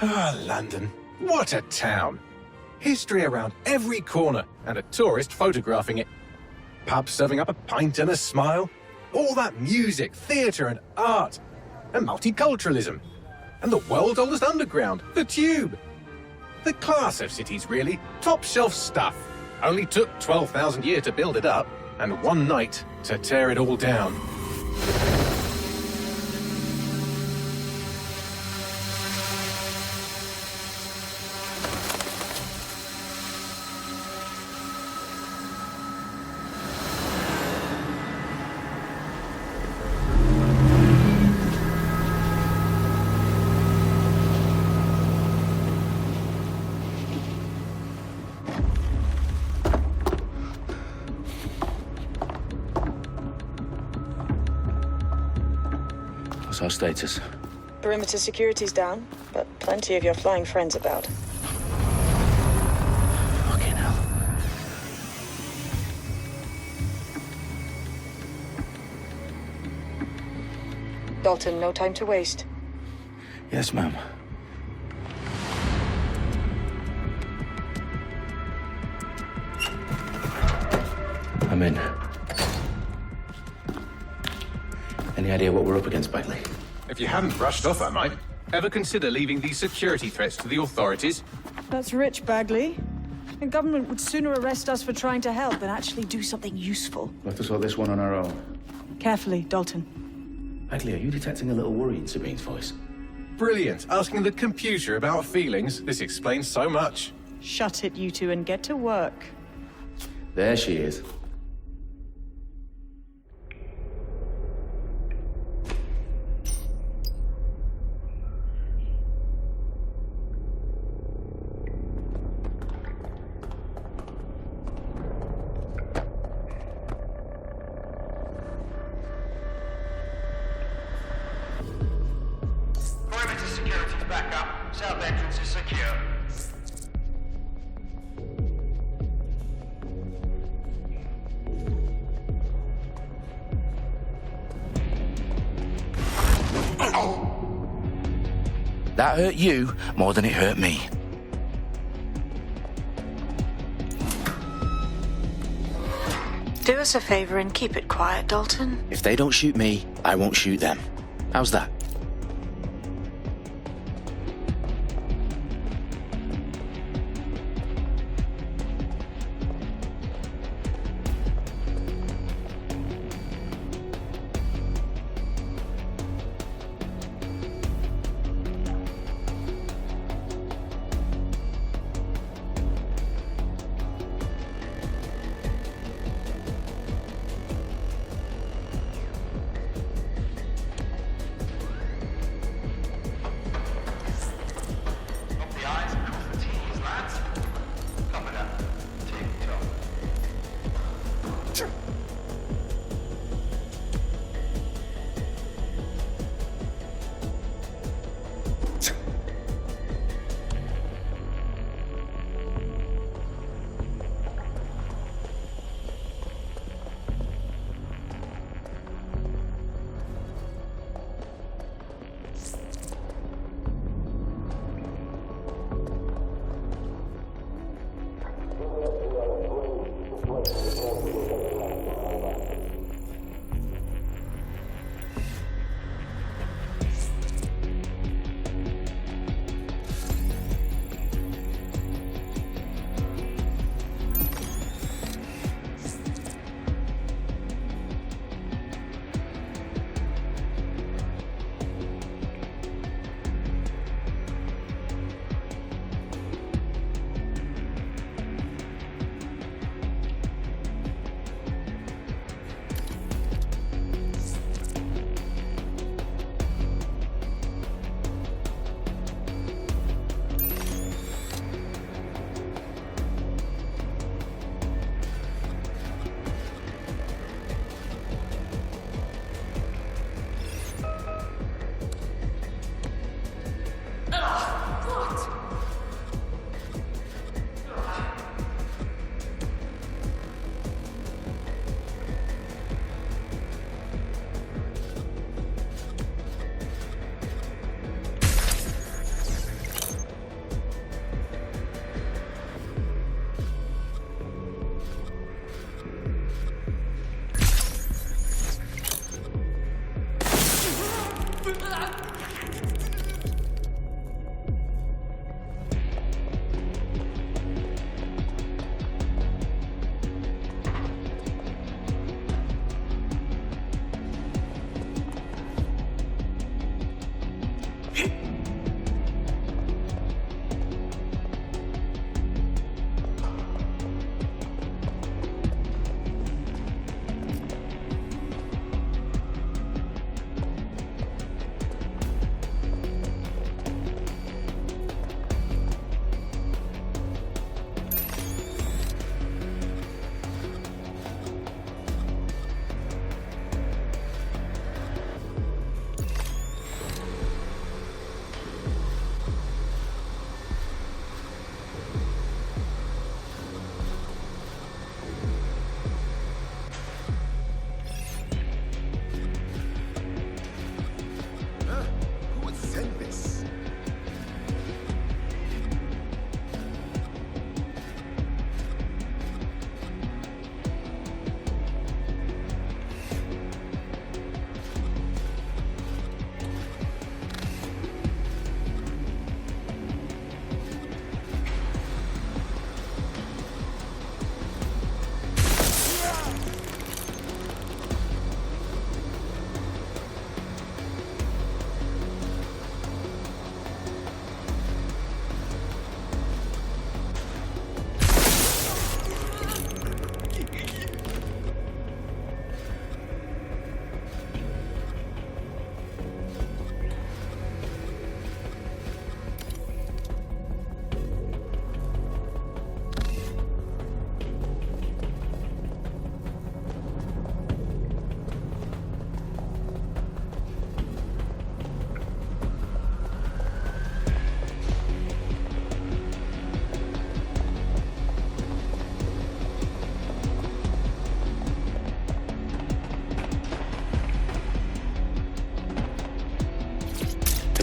Ah, London. What a town. History around every corner and a tourist photographing it. Pubs serving up a pint and a smile. All that music, theatre and art. And multiculturalism. And the world's oldest underground, the Tube. The class of cities, really. Top shelf stuff. Only took 12,000 years to build it up, and one night to tear it all down. What's our status? Perimeter security's down, but plenty of your flying friends about. Fucking hell. Dalton, no time to waste. Yes, ma'am. I'm in. Any idea what we're up against, Bagley? If you hadn't brushed off, I might. Ever consider leaving these security threats to the authorities? That's rich, Bagley. The government would sooner arrest us for trying to help than actually do something useful. We'll have to sort this one on our own. Carefully, Dalton. Bagley, are you detecting a little worry in Sabine's voice? Brilliant. Asking the computer about feelings. This explains so much. Shut it, you two, and get to work. There she is. Perimeter security's back up. South entrance is secure. That hurt you more than it hurt me. Do us a favor and keep it quiet, Dalton. If they don't shoot me, I won't shoot them. How's that?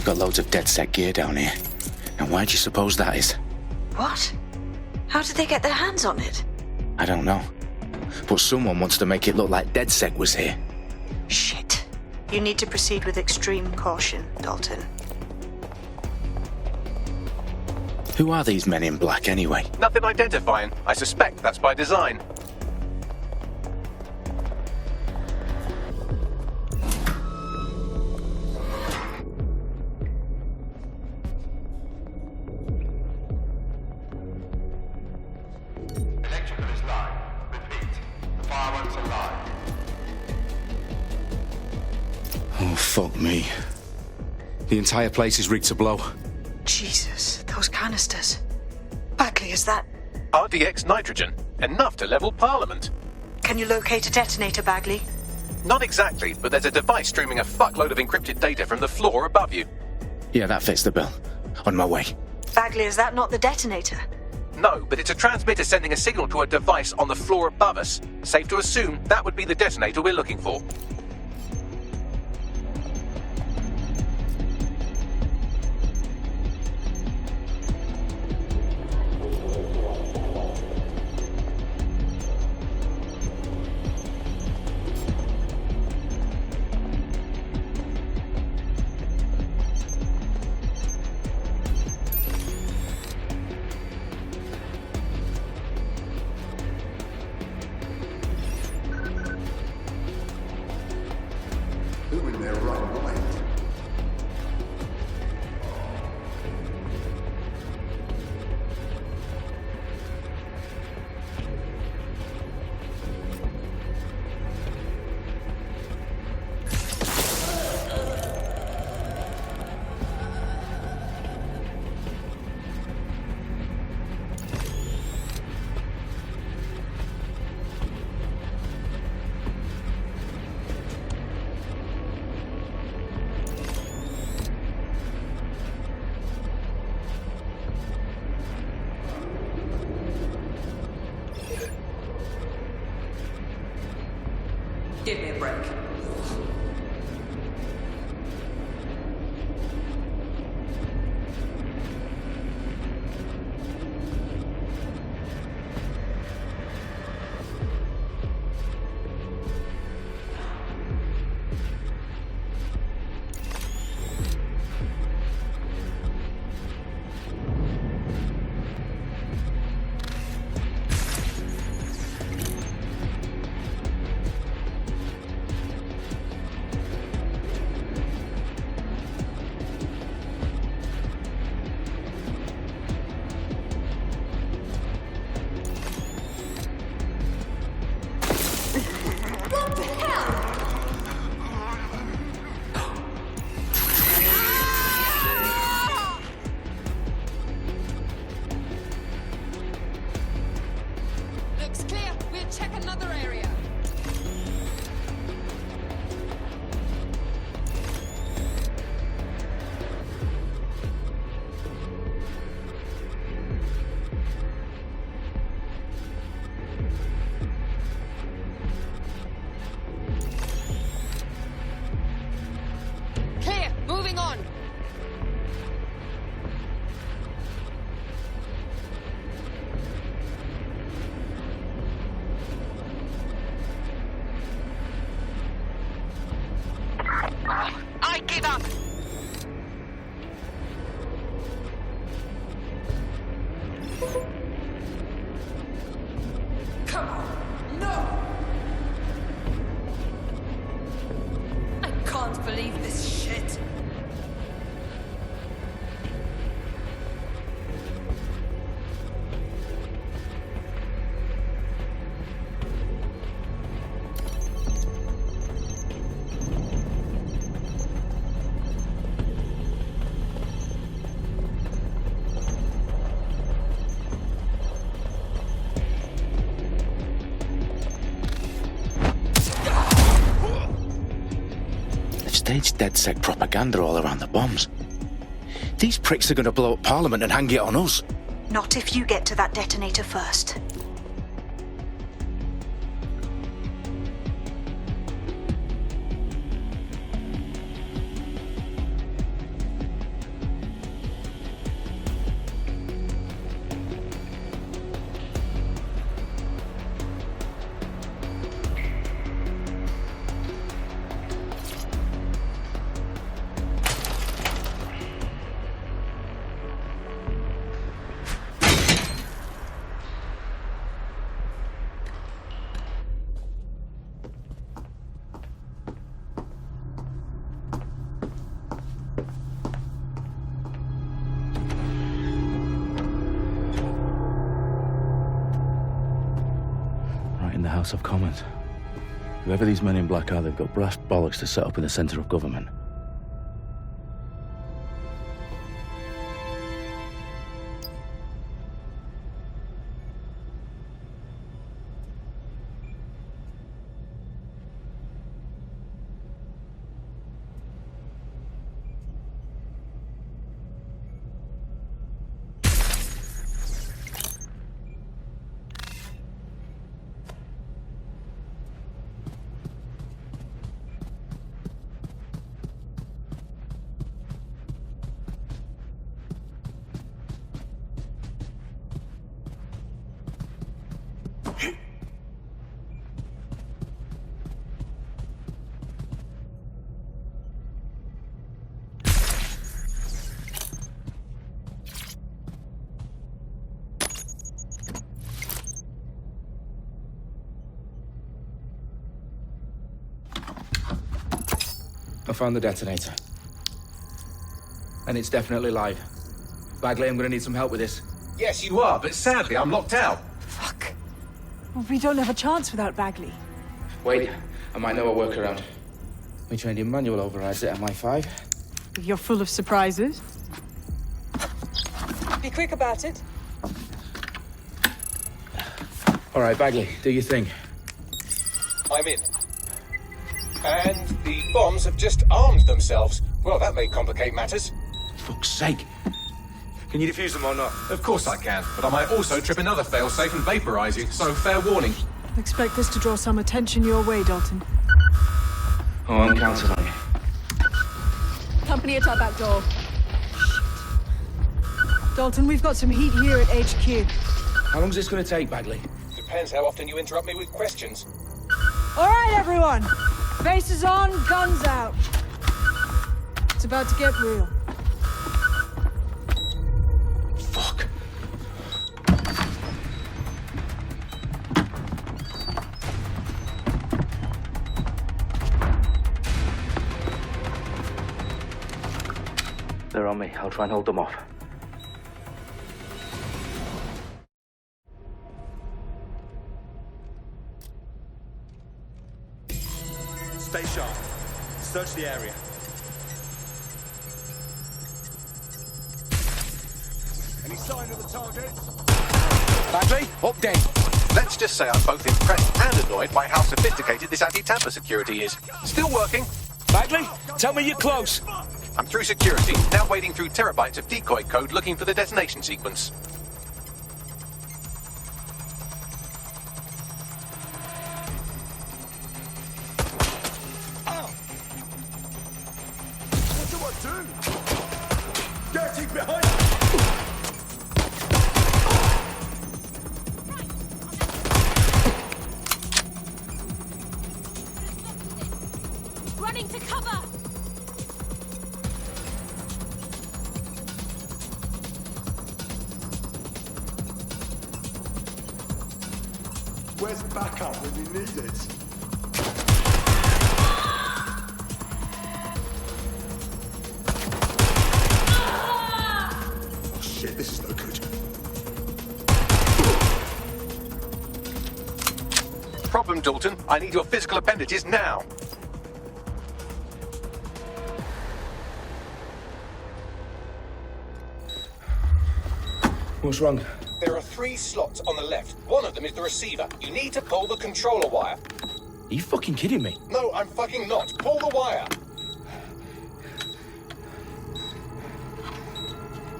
They've got loads of DedSec gear down here. And why do you suppose that is? What? How did they get their hands on it? I don't know. But someone wants to make it look like DedSec was here. Shit. You need to proceed with extreme caution, Dalton. Who are these men in black anyway? Nothing identifying. I suspect that's by design. Electrical is live. Repeat. The fireworks are live. Oh, fuck me. The entire place is rigged to blow. Jesus, those canisters. Bagley, is that... RDX nitrogen. Enough to level Parliament. Can you locate a detonator, Bagley? Not exactly, but there's a device streaming a fuckload of encrypted data from the floor above you. Yeah, that fits the bill. On my way. Bagley, is that not the detonator? No, but it's a transmitter sending a signal to a device on the floor above us. Safe to assume that would be the detonator we're looking for. Who in their right mind? Give me a break. Looks clear. We'll check another area. Clear. Moving on. I give up. Come on. No! I can't believe this shit. They've staged DedSec propaganda all around the bombs. These pricks are going to blow up Parliament and hang it on us. Not if you get to that detonator first. House of Commons. Whoever these men in black are, they've got brass bollocks to set up in the centre of government. I found the detonator. And it's definitely live. Bagley, I'm gonna need some help with this. Yes, you are, but sadly, I'm locked out. Fuck. Well, we don't have a chance without Bagley. Wait, I might know a workaround. We trained in manual overrides at MI5. You're full of surprises. Be quick about it. All right, Bagley, do your thing. I'm in. And the bombs have just armed themselves. Well, that may complicate matters. Fuck's sake. Can you defuse them or not? Of course I can, but I might also trip another failsafe and vaporize you, so fair warning. Expect this to draw some attention your way, Dalton. Oh, I'm counting on you. Company at our back door. Dalton, we've got some heat here at HQ. How long's this gonna take, Bagley? Depends how often you interrupt me with questions. All right, everyone. Faces on, guns out. It's about to get real. Fuck. They're on me. I'll try and hold them off. Stay sharp. Search the area. Any sign of the target? Bagley, update. Let's just say I'm both impressed and annoyed by how sophisticated this anti-tamper security is. Still working. Bagley, tell me you're close. I'm through security, now wading through terabytes of decoy code looking for the detonation sequence. What do I do? Getting behind! Running to cover! Where's backup when you need it? Oh shit, this is no good. Problem, Dalton. I need your physical appendages now. What's wrong? There are 3 slots on the left. One of them is the receiver. You need to pull the controller wire. Are you fucking kidding me? No, I'm fucking not. Pull the wire.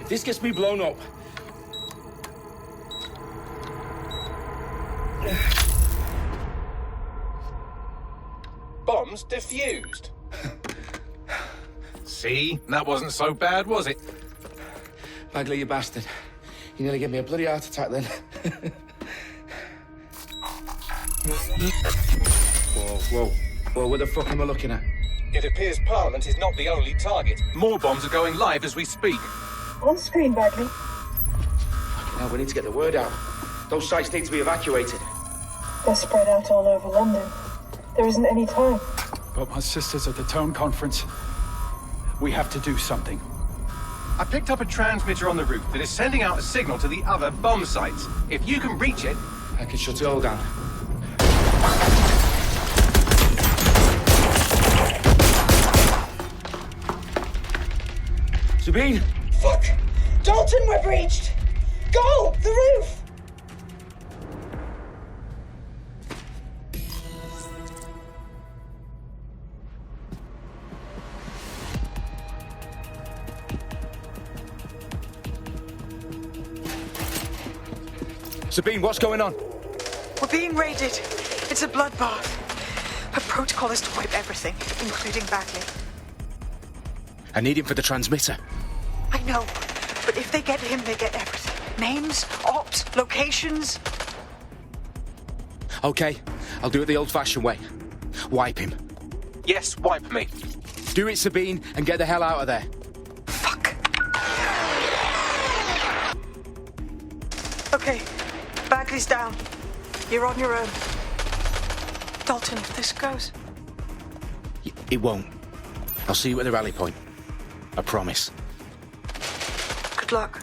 If this gets me blown up... Bombs defused. See? That wasn't so bad, was it? Bagley, you bastard. You nearly gave me a bloody heart attack then. Whoa, what the fuck am I looking at? It appears Parliament is not the only target. More bombs are going live as we speak. On screen, Bagley. Now we need to get the word out. Those sites need to be evacuated. They're spread out all over London. There isn't any time. But my sister's at the town conference. We have to do something. I picked up a transmitter on the roof that is sending out a signal to the other bomb sites. If you can reach it... I can shut it all down. Sabine? Fuck! Dalton, we're breached! Go! The roof! Sabine, what's going on? We're being raided. It's a bloodbath. Her protocol is to wipe everything, including Bagley. I need him for the transmitter. I know, but if they get him, they get everything. Names, ops, locations. Okay, I'll do it the old-fashioned way. Wipe him. Yes, wipe me. Do it, Sabine, and get the hell out of there. Fuck. Okay, Bagley's down. You're on your own. Dalton, if this goes... It won't. I'll see you at the rally point. I promise. Good luck.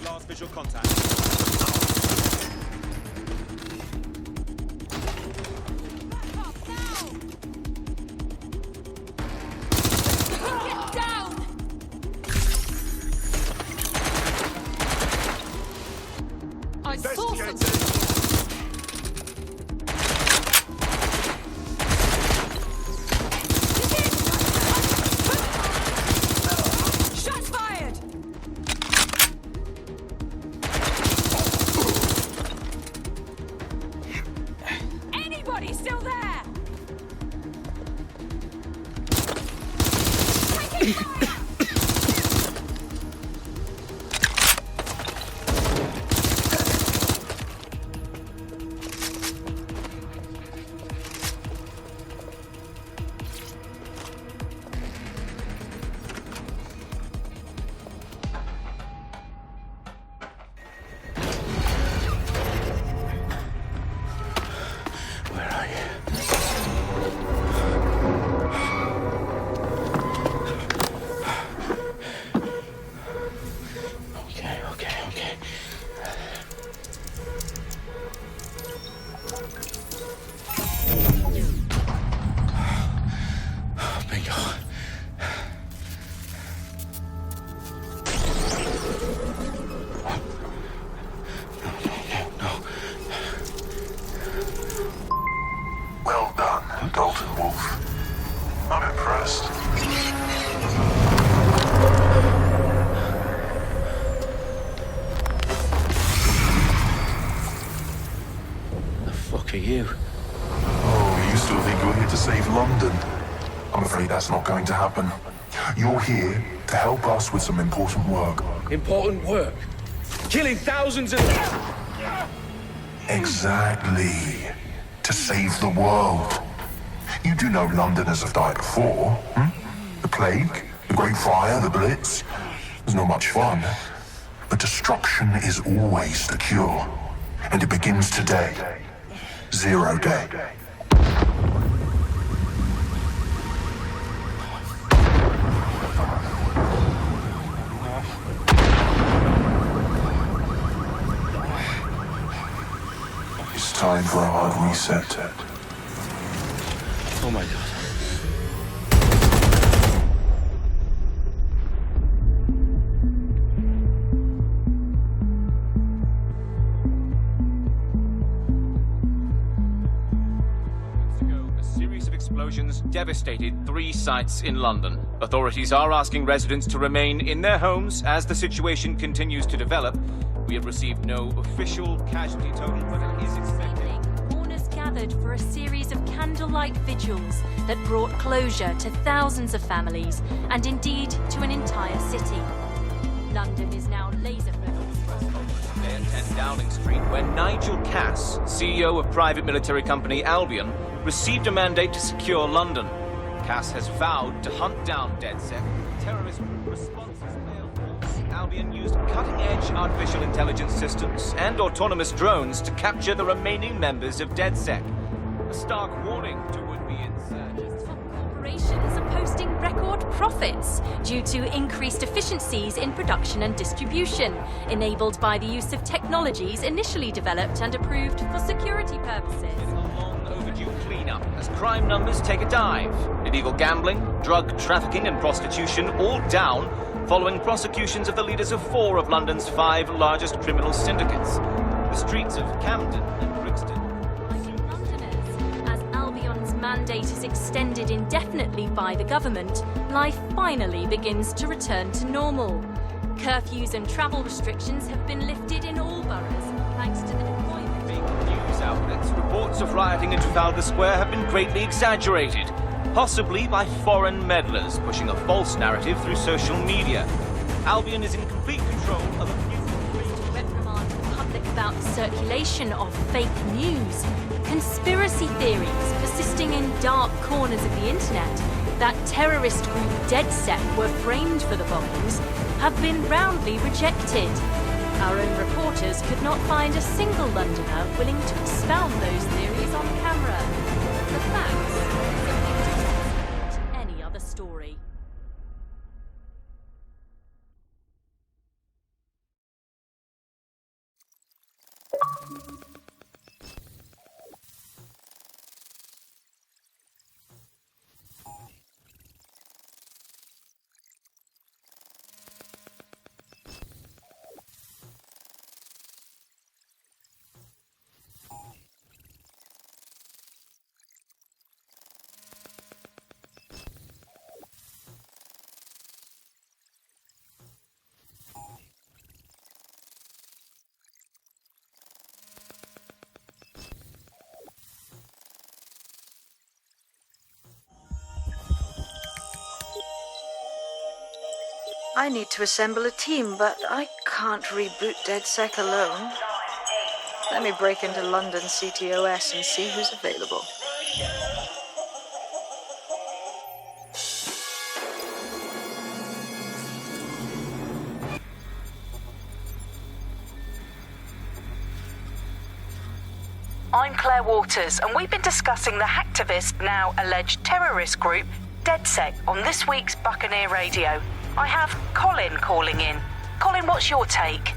Last visual contact. Get down! I saw something. Shots fired! Anybody still there? Taking fire! Where are you? Okay. Bingo. No. Well done, Dalton Wolf. I'm impressed. The fuck are you? Oh, you still think you're here to save London? I'm afraid that's not going to happen. You're here to help us with some important work. Important work. Killing thousands of... Exactly. To save the world. You do know Londoners have died before, hmm? The Plague, the Great Fire, the Blitz. It's not much fun. But destruction is always the cure. And it begins today. 0 day. It's time for a hard reset. Oh my god. Ago, a series of explosions devastated 3 sites in London. Authorities are asking residents to remain in their homes as the situation continues to develop. We have received no official casualty total, but it is expected. Mourners gathered for a series of candlelight vigils that brought closure to thousands of families and indeed to an entire city. London is now laser-focused. Today at 10 Downing Street, where Nigel Cass, CEO of private military company Albion, received a mandate to secure London. Cass has vowed to hunt down DedSec. Terrorist responses failed. Albion used cutting-edge artificial intelligence systems and autonomous drones to capture the remaining members of DedSec. A stark warning to would-be insurgents. Corporations are posting record profits due to increased efficiencies in production and distribution, enabled by the use of technologies initially developed and approved for security purposes. Overdue cleanup as crime numbers take a dive. Illegal gambling, drug trafficking and prostitution all down following prosecutions of the leaders of 4 of London's 5 largest criminal syndicates. The streets of Camden and Brixton. Londoners, as Albion's mandate is extended indefinitely by the government, life finally begins to return to normal. Curfews and travel restrictions have been lifted in all boroughs thanks to the deployment. News outlets, reports of rioting in Trafalgar Square have been greatly exaggerated, possibly by foreign meddlers pushing a false narrative through social media. Albion is in complete control of to reprimand the public about the circulation of fake news, conspiracy theories persisting in dark corners of the internet that terrorist group DedSec were framed for the bombings have been roundly rejected. Our own reporters could not find a single Londoner willing to expound those theories on camera. The facts simply to any other story. I need to assemble a team, but I can't reboot DedSec alone. Let me break into London CTOS and see who's available. I'm Claire Waters, and we've been discussing the hacktivist, now alleged terrorist group, DedSec, on this week's Buccaneer Radio. I have Colin calling in. Colin, what's your take?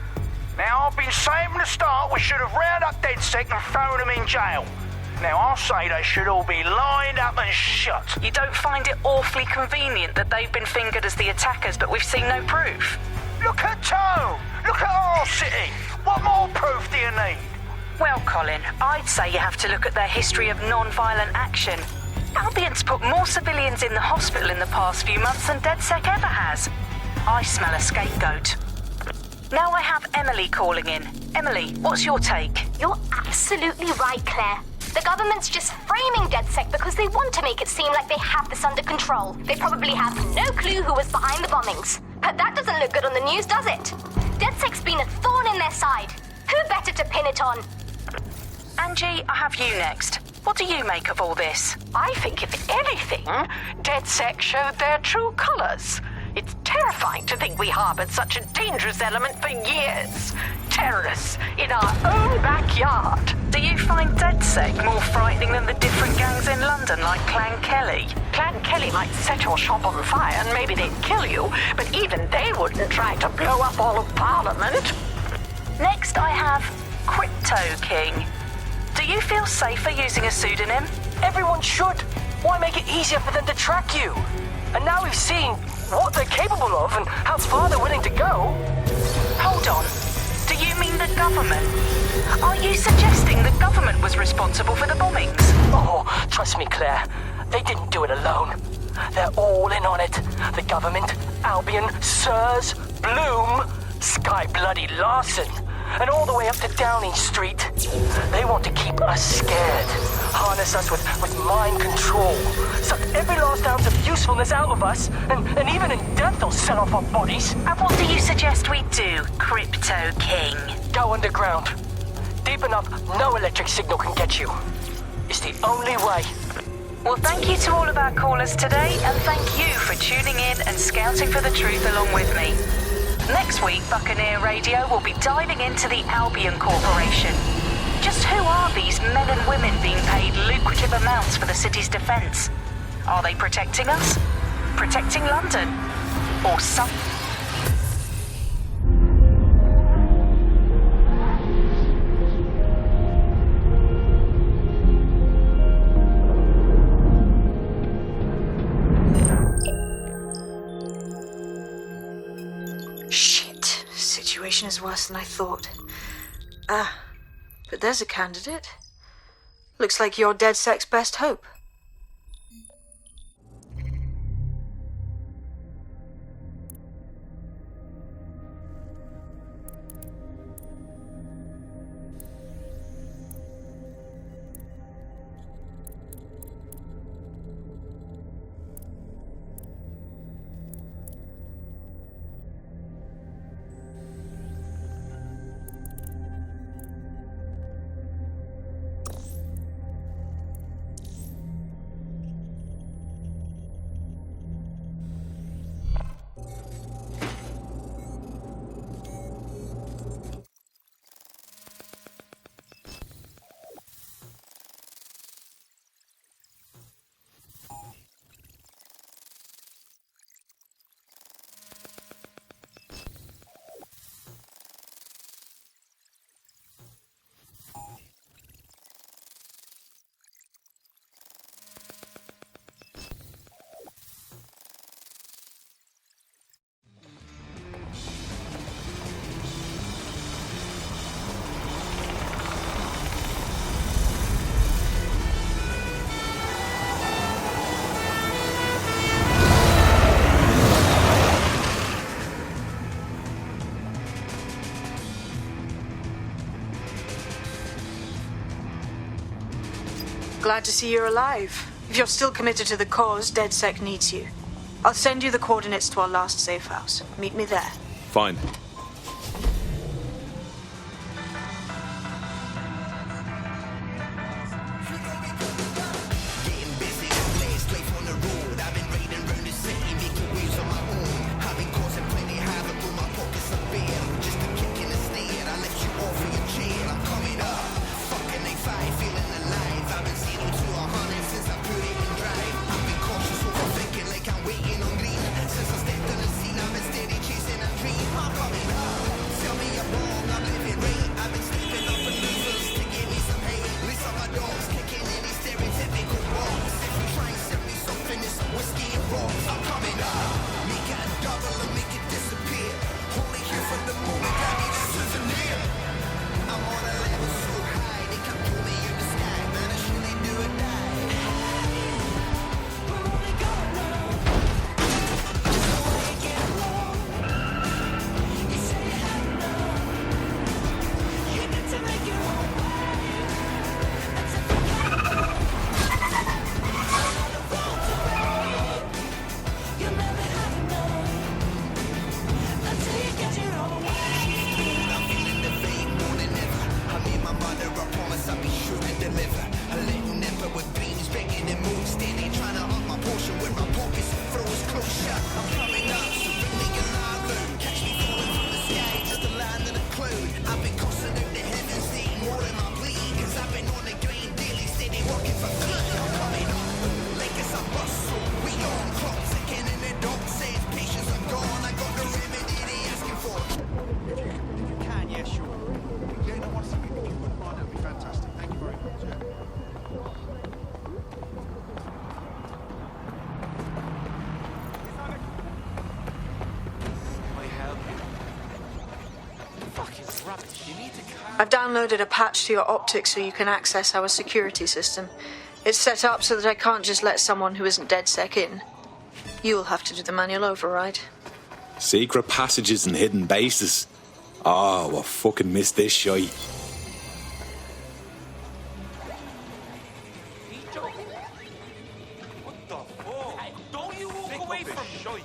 Now, I've been saying from the start we should have rounded up DedSec and thrown them in jail. Now, I'll say they should all be lined up and shot. You don't find it awfully convenient that they've been fingered as the attackers, but we've seen no proof? Look at Tone! Look at our city! What more proof do you need? Well, Colin, I'd say you have to look at their history of non-violent action. Albion's put more civilians in the hospital in the past few months than DedSec ever has. I smell a scapegoat. Now I have Emily calling in. Emily, what's your take? You're absolutely right, Claire. The government's just framing DedSec because they want to make it seem like they have this under control. They probably have no clue who was behind the bombings. But that doesn't look good on the news, does it? DedSec's been a thorn in their side. Who better to pin it on? Angie, I have you next. What do you make of all this? I think, if anything, DedSec showed their true colors. It's terrifying to think we harbored such a dangerous element for years. Terrorists in our own backyard. Do you find DedSec more frightening than the different gangs in London, like Clan Kelly? Clan Kelly might set your shop on fire and maybe they'd kill you, but even they wouldn't try to blow up all of Parliament. Next, I have Crypto King. Do you feel safer using a pseudonym? Everyone should. Why make it easier for them to track you? And now we've seen what they're capable of and how far they're willing to go. Hold on. Do you You mean the government? Are you suggesting the government was responsible for the bombings? Oh, trust me, Claire. They didn't do it alone. They're all in on it. The government, Albion, Sirs, Bloom, Sky Bloody Larson, and all the way up to Downing Street. They want to keep us scared, harness us with mind control, suck every last ounce of usefulness out of us, and even in death they'll sell off our bodies. And what do you suggest we do, Crypto King? Go underground. Deep enough, no electric signal can get you. It's the only way. Well, thank you to all of our callers today, and thank you for tuning in and scouting for the truth along with me. Next week, Buccaneer Radio will be diving into the Albion Corporation. Just who are these men and women being paid lucrative amounts for the city's defense? Are they protecting us? Protecting London? Or some... Situation is worse than I thought. But there's a candidate. Looks like you're DedSec's best hope. Glad to see you're alive. If you're still committed to the cause, DedSec needs you. I'll send you the coordinates to our last safe house. Meet me there. Fine. I've been steady chasing a dream. I'm coming I've downloaded a patch to your optics so you can access our security system. It's set up so that I can't just let someone who isn't DedSec in. You'll have to do the manual override. Secret passages and hidden bases. Oh, I fucking missed this shite. Don't you walk away from me.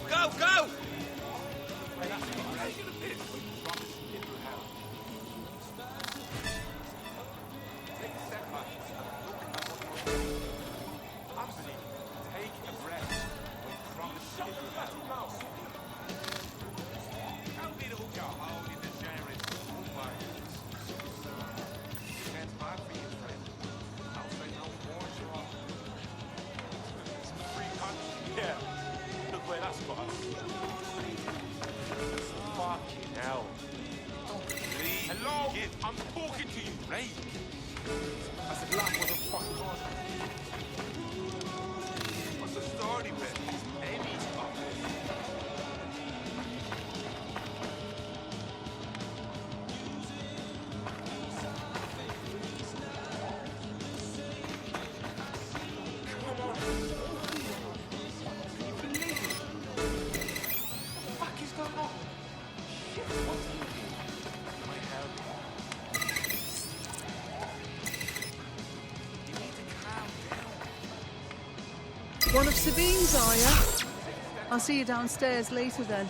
Go, go! Yeah, look where that's got us. Fucking hell. Please. Hello? I'm talking to you, right? I said life wasn't fucking hard. What's the story, man? Amy's up. One of Sabine's, are you? I'll see you downstairs later then.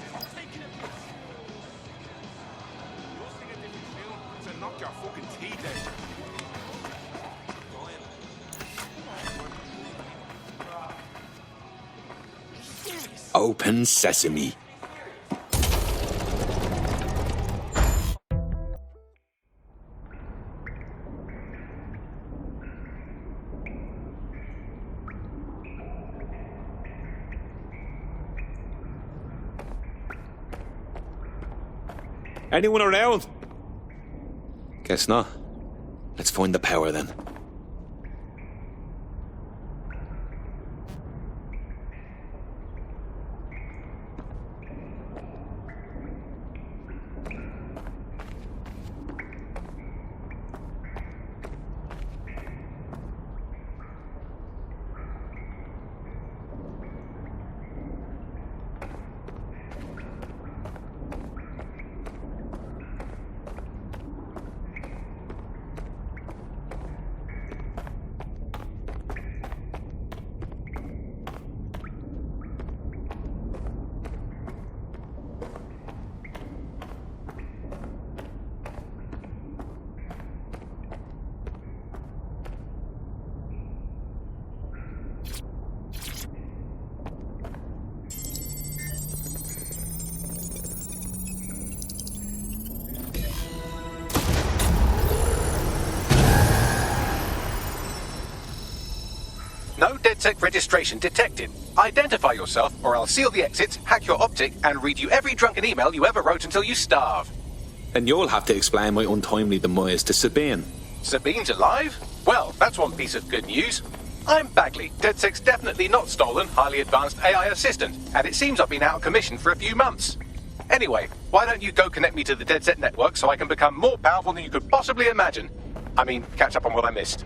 Open sesame. Anyone around? Guess not. Let's find the power then. No DedSec registration detected. Identify yourself, or I'll seal the exits, hack your optic, and read you every drunken email you ever wrote until you starve. And you'll have to explain my untimely demise to Sabine. Sabine's alive? Well, that's one piece of good news. I'm Bagley, DedSec's definitely not stolen, highly advanced AI assistant, and it seems I've been out of commission for a few months. Anyway, why don't you go connect me to the DedSec network so I can become more powerful than you could possibly imagine? I mean, catch up on what I missed.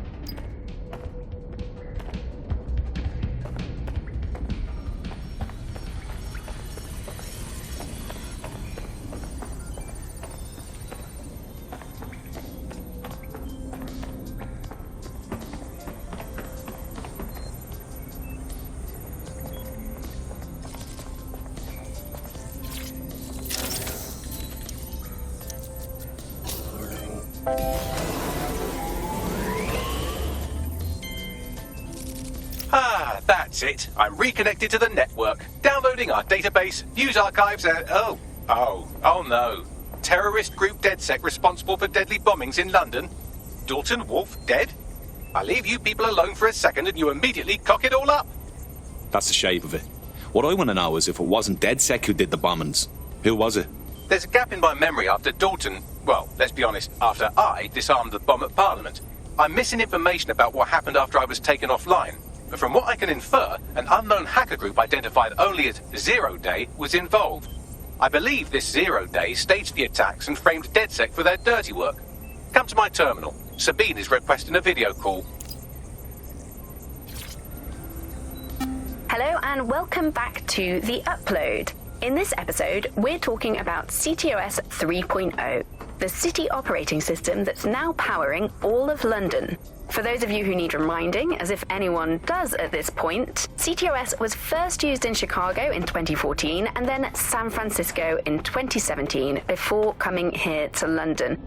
That's it. I'm reconnected to the network, downloading our database, news archives, and oh no. Terrorist group DedSec responsible for deadly bombings in London? Dalton Wolfe dead? I leave you people alone for a second and you immediately cock it all up. That's the shape of it. What I want to know is if it wasn't DedSec who did the bombings, who was it? There's a gap in my memory after Dalton, well, let's be honest, after I disarmed the bomb at Parliament. I'm missing information about what happened after I was taken offline. But from what I can infer, an unknown hacker group identified only as Zero Day was involved. I believe this Zero Day staged the attacks and framed DedSec for their dirty work. Come to my terminal. Sabine is requesting a video call. Hello and welcome back to The Upload. In this episode, we're talking about CTOS 3.0, the city operating system that's now powering all of London. For those of you who need reminding, as if anyone does at this point, CTOS was first used in Chicago in 2014 and then San Francisco in 2017 before coming here to London.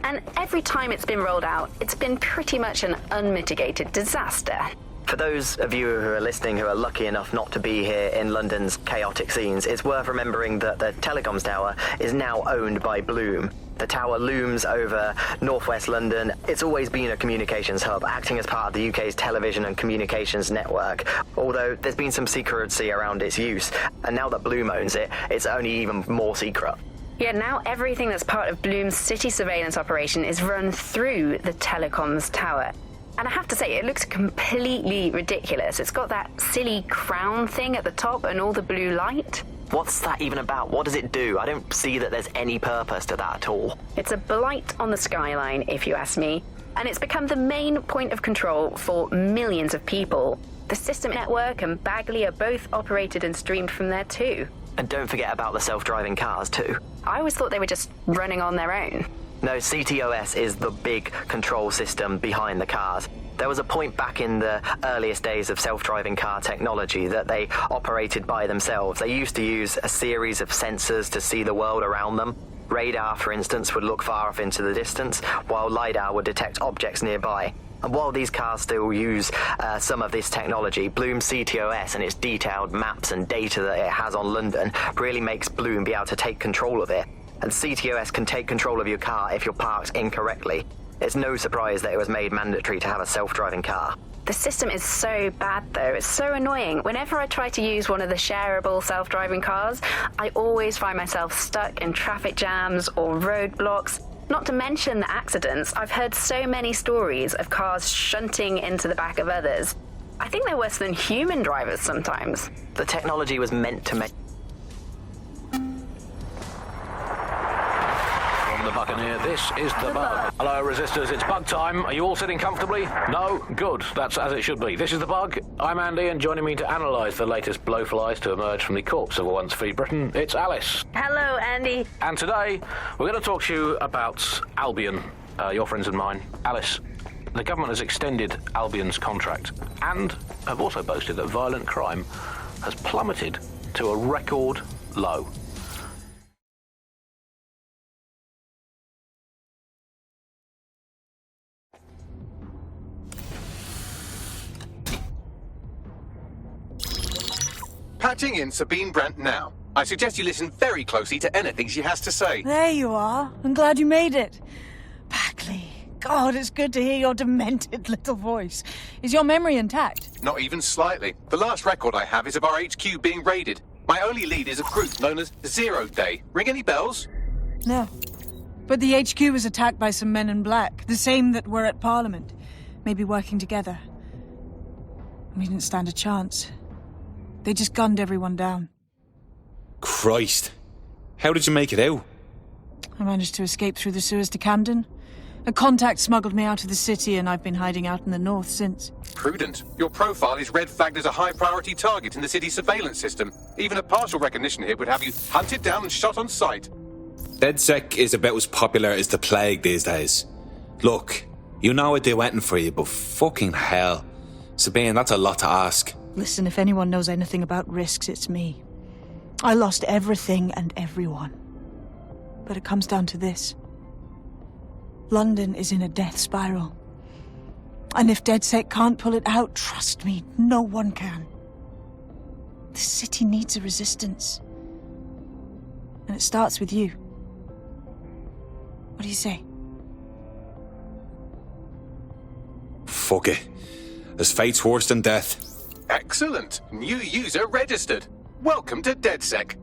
And every time it's been rolled out, it's been pretty much an unmitigated disaster. For those of you who are listening who are lucky enough not to be here in London's chaotic scenes, it's worth remembering that the telecoms tower is now owned by Bloom. The tower looms over northwest London. It's always been a communications hub, acting as part of the UK's television and communications network, although there's been some secrecy around its use, and now that Bloom owns it, it's only even more secret. Yeah, now everything that's part of Bloom's city surveillance operation is run through the telecoms tower. And I have to say, it looks completely ridiculous. It's got that silly crown thing at the top and all the blue light. What's that even about? What does it do? I don't see that there's any purpose to that at all. It's a blight on the skyline, if you ask me. And it's become the main point of control for millions of people. The System Network and Bagley are both operated and streamed from there too. And don't forget about the self-driving cars too. I always thought they were just running on their own. No, CTOS is the big control system behind the cars. There was a point back in the earliest days of self-driving car technology that they operated by themselves. They used to use a series of sensors to see the world around them. Radar, for instance, would look far off into the distance, while LiDAR would detect objects nearby. And while these cars still use some of this technology, Bloom's CTOS and its detailed maps and data that it has on London really makes Bloom be able to take control of it. And CTOS can take control of your car if you're parked incorrectly. It's no surprise that it was made mandatory to have a self-driving car. The system is so bad, though. It's so annoying. Whenever I try to use one of the shareable self-driving cars, I always find myself stuck in traffic jams or roadblocks. Not to mention the accidents. I've heard so many stories of cars shunting into the back of others. I think they're worse than human drivers sometimes. The technology was meant to make... The Buccaneer, this is the Bug. Hello, Resistors, it's Bug time. Are you all sitting comfortably? No? Good. That's as it should be. This is the Bug. I'm Andy, and joining me to analyse the latest blowflies to emerge from the corpse of a once-free Britain, it's Alice. Hello, Andy. And today, we're going to talk to you about Albion, your friends and mine. Alice, the government has extended Albion's contract and have also boasted that violent crime has plummeted to a record low. Patching in Sabine Brandt now. I suggest you listen very closely to anything she has to say. There you are. I'm glad you made it. Bagley. God, it's good to hear your demented little voice. Is your memory intact? Not even slightly. The last record I have is of our HQ being raided. My only lead is a group known as Zero Day. Ring any bells? No. But the HQ was attacked by some men in black, the same that were at Parliament. Maybe working together. We didn't stand a chance. They just gunned everyone down. Christ. How did you make it out? I managed to escape through the sewers to Camden. A contact smuggled me out of the city, and I've been hiding out in the north since. Prudent. Your profile is red flagged as a high-priority target in the city's surveillance system. Even a partial recognition here would have you hunted down and shot on sight. DedSec is about as popular as the plague these days. Look, you know I'd do anything for you, but fucking hell. Sabine, that's a lot to ask. Listen, if anyone knows anything about risks, it's me. I lost everything and everyone. But it comes down to this. London is in a death spiral. And if DedSec can't pull it out, trust me, no one can. The city needs a resistance. And it starts with you. What do you say? fuck it. As fate's worse than death. Excellent. New user registered. Welcome to DedSec.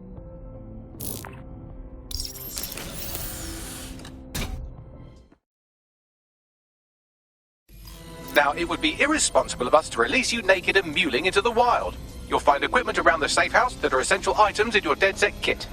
Now, it would be irresponsible of us to release you naked and mewling into the wild. You'll find equipment around the safe house that are essential items in your DedSec kit.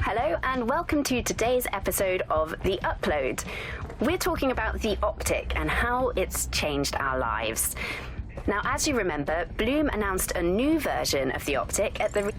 Hello and welcome to today's episode of The Upload. We're talking about the Optic and how it's changed our lives. Now, as you remember, Bloom announced a new version of the Optic at the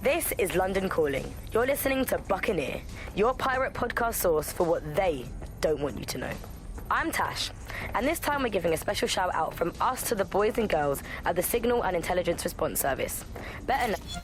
This is London Calling. You're listening to Buccaneer, your pirate podcast source for what they don't want you to know. I'm Tash, and this time we're giving a special shout out from us to the boys and girls at the Signal and Intelligence Response Service. Better known.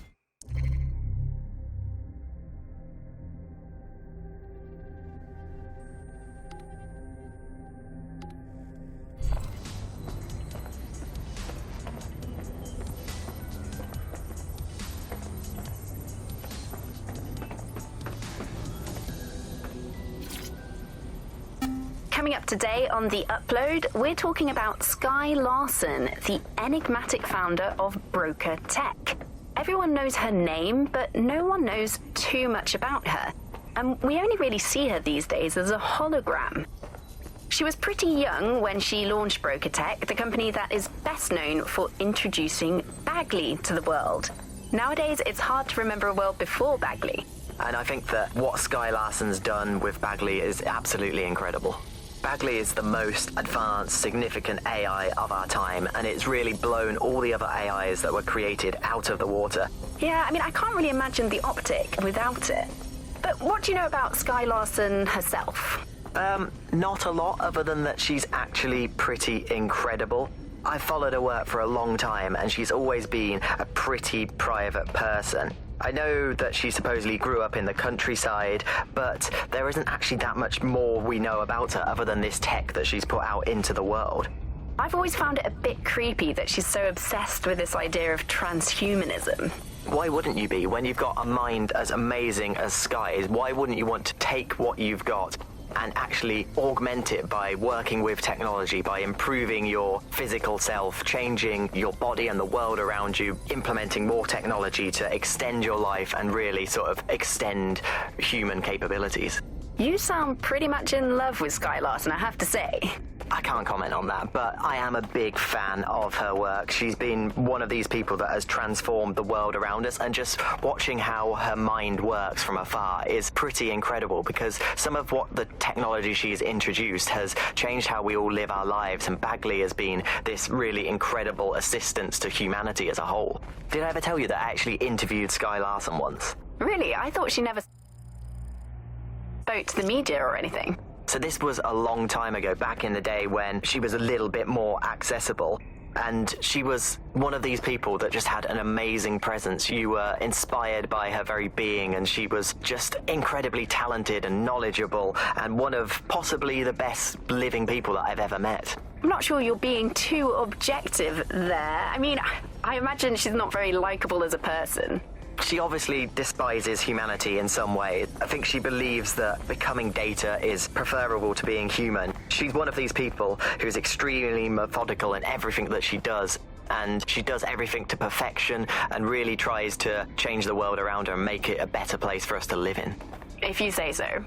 Coming up today on The Upload, we're talking about Skye Larson, the enigmatic founder of Broker Tech. Everyone knows her name, but no one knows too much about her. And we only really see her these days as a hologram. She was pretty young when she launched Broker Tech, the company that is best known for introducing Bagley to the world. Nowadays, it's hard to remember a world before Bagley. And I think that what Sky Larson's done with Bagley is absolutely incredible. Bagley is the most advanced, significant AI of our time, and it's really blown all the other AIs that were created out of the water. Yeah, I mean, I can't really imagine the optic without it. But what do you know about Sky Larson herself? Not a lot, other than that she's actually pretty incredible. I've followed her work for a long time, and she's always been a pretty private person. I know that she supposedly grew up in the countryside, but there isn't actually that much more we know about her other than this tech that she's put out into the world. I've always found it a bit creepy that she's so obsessed with this idea of transhumanism. Why wouldn't you be? When you've got a mind as amazing as Sky's, why wouldn't you want to take what you've got and actually augment it by working with technology, by improving your physical self, changing your body and the world around you, implementing more technology to extend your life and really sort of extend human capabilities? You sound pretty much in love with Sky Larson, I have to say. I can't comment on that, but I am a big fan of her work. She's been one of these people that has transformed the world around us, and just watching how her mind works from afar is pretty incredible, because some of what the technology she's introduced has changed how we all live our lives, and Bagley has been this really incredible assistance to humanity as a whole. Did I ever tell you that I actually interviewed Sky Larson once? Really? I thought she never spoke to the media or anything. So this was a long time ago, back in the day when she was a little bit more accessible. And she was one of these people that just had an amazing presence. You were inspired by her very being, and she was just incredibly talented and knowledgeable, and one of possibly the best living people that I've ever met. I'm not sure you're being too objective there. I mean, I imagine she's not very likable as a person. She obviously despises humanity in some way. I think she believes that becoming data is preferable to being human. She's one of these people who's extremely methodical in everything that she does, and she does everything to perfection and really tries to change the world around her and make it a better place for us to live in. If you say so.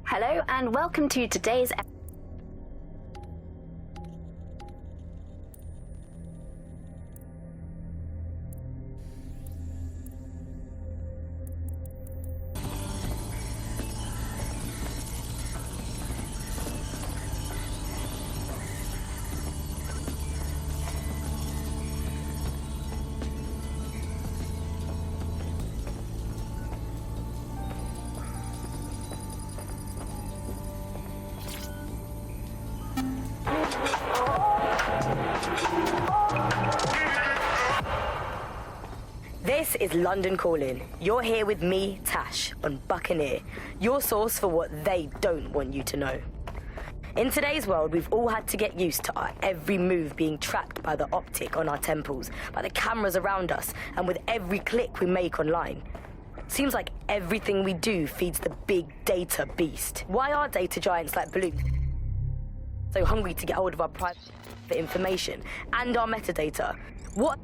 Hello and welcome to today's episode. This is London Calling. You're here with me, Tash, on Buccaneer, your source for what they don't want you to know. In today's world, we've all had to get used to our every move being tracked by the optic on our temples, by the cameras around us, and with every click we make online. Seems like everything we do feeds the big data beast. Why are data giants like Bloom so hungry to get hold of our private information and our metadata? What?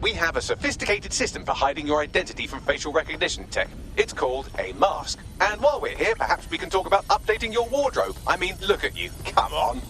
We have a sophisticated system for hiding your identity from facial recognition tech. It's called a mask. And while we're here, perhaps we can talk about updating your wardrobe. I mean, look at you. Come on.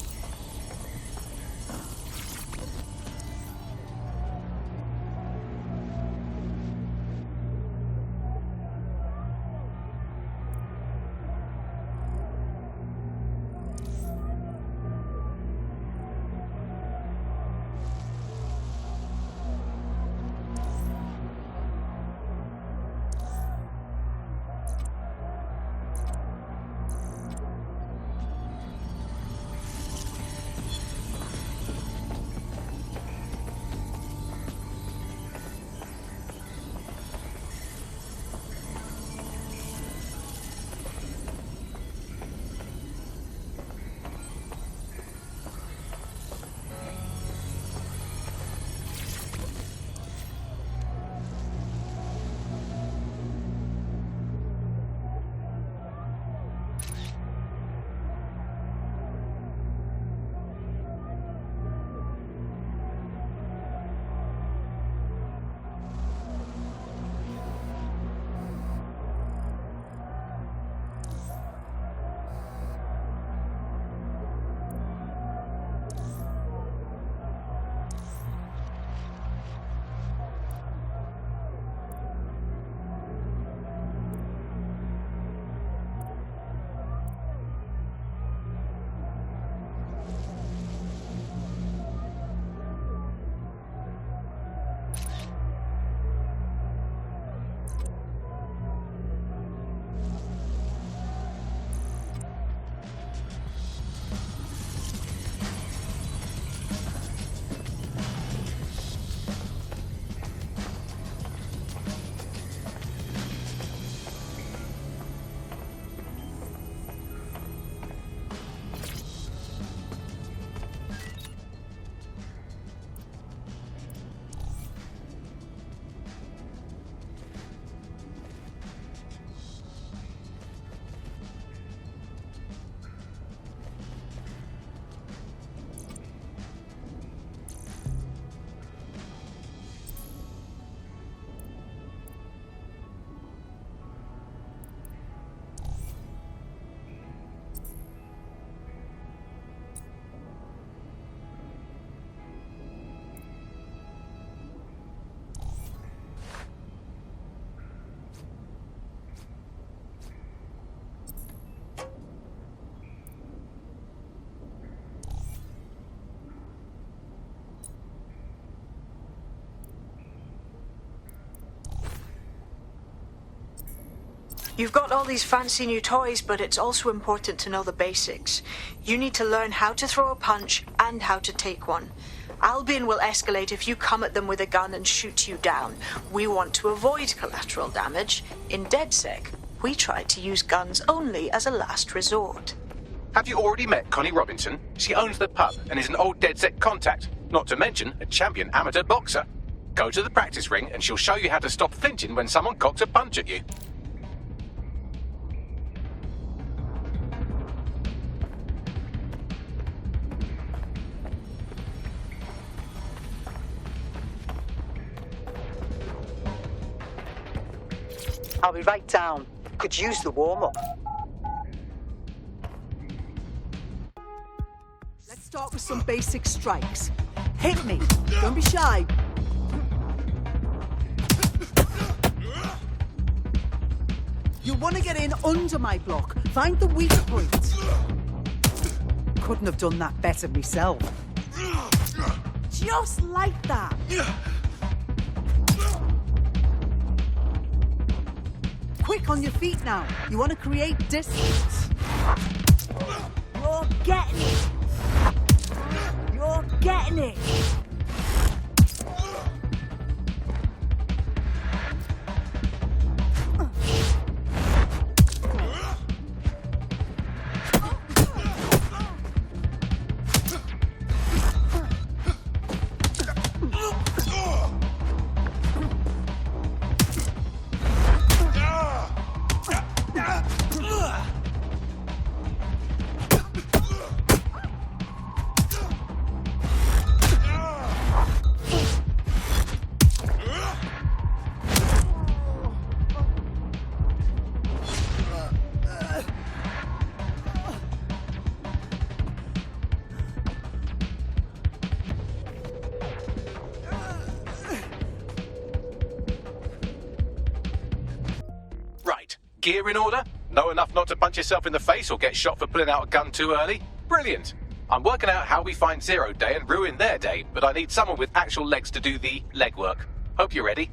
You've got all these fancy new toys, but it's also important to know the basics. You need to learn how to throw a punch and how to take one. Albion will escalate if you come at them with a gun and shoot you down. We want to avoid collateral damage. In DedSec, we try to use guns only as a last resort. Have you already met Connie Robinson? She owns the pub and is an old DedSec contact, not to mention a champion amateur boxer. Go to the practice ring and she'll show you how to stop flinching when someone cocks a punch at you. I'll be right down. Could use the warm-up. Let's start with some basic strikes. Hit me. Don't be shy. You want to get in under my block. Find the weak point. Couldn't have done that better myself. Just like that. Quick on your feet now. You want to create distance. You're getting it. You're getting it. Gear in order? Know enough not to punch yourself in the face or get shot for pulling out a gun too early? Brilliant. I'm working out how we find Zero Day and ruin their day, but I need someone with actual legs to do the legwork. Hope you're ready.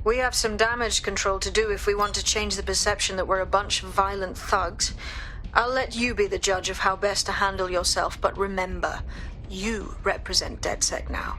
We have some damage control to do if we want to change the perception that we're a bunch of violent thugs. I'll let you be the judge of how best to handle yourself, but remember, you represent DedSec now.